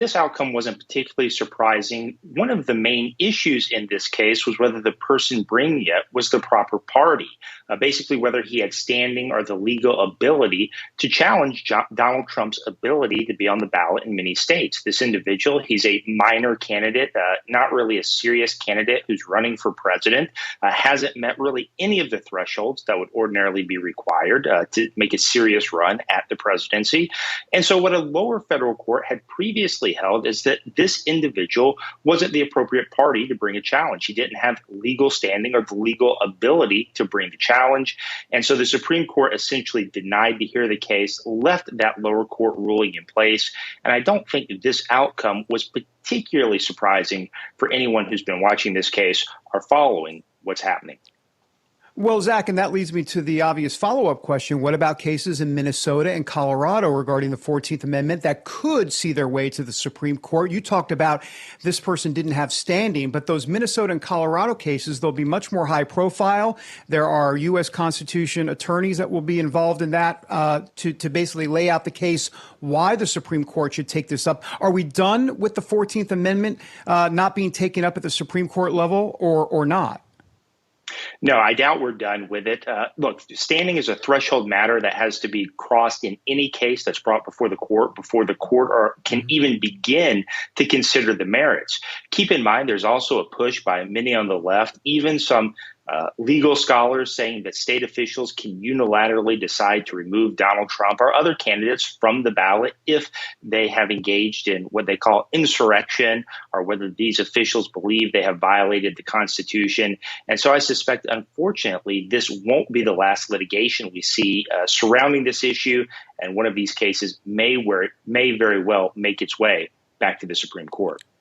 This outcome wasn't particularly surprising. One of the main issues in this case was whether the person bringing it was the proper party, basically whether he had standing or the legal ability to challenge Donald Trump's ability to be on the ballot in many states. This individual, he's a minor candidate, not really a serious candidate who's running for president, hasn't met really any of the thresholds that would ordinarily be required to make a serious run at the presidency. And so what a lower federal court had previously held is that this individual wasn't the appropriate party to bring a challenge. He didn't have legal standing or the legal ability to bring the challenge. And so the Supreme Court essentially denied to hear the case, left that lower court ruling in place. And I don't think that this outcome was particularly surprising for anyone who's been watching this case or following what's happening. Well, Zach, and that leads me to the obvious follow-up question. What about cases in Minnesota and Colorado regarding the 14th Amendment that could see their way to the Supreme Court? You talked about this person didn't have standing, but those Minnesota and Colorado cases, they'll be much more high profile. There are U.S. Constitution attorneys that will be involved in that to basically lay out the case why the Supreme Court should take this up. Are we done with the 14th Amendment not being taken up at the Supreme Court level or not? No, I doubt we're done with it. Look, standing is a threshold matter that has to be crossed in any case that's brought before the court can even begin to consider the merits. Keep in mind, there's also a push by many on the left, even some legal scholars saying that state officials can unilaterally decide to remove Donald Trump or other candidates from the ballot if they have engaged in what they call insurrection or whether these officials believe they have violated the Constitution. And so I suspect, unfortunately, this won't be the last litigation we see surrounding this issue. And one of these cases may very well make its way back to the Supreme Court.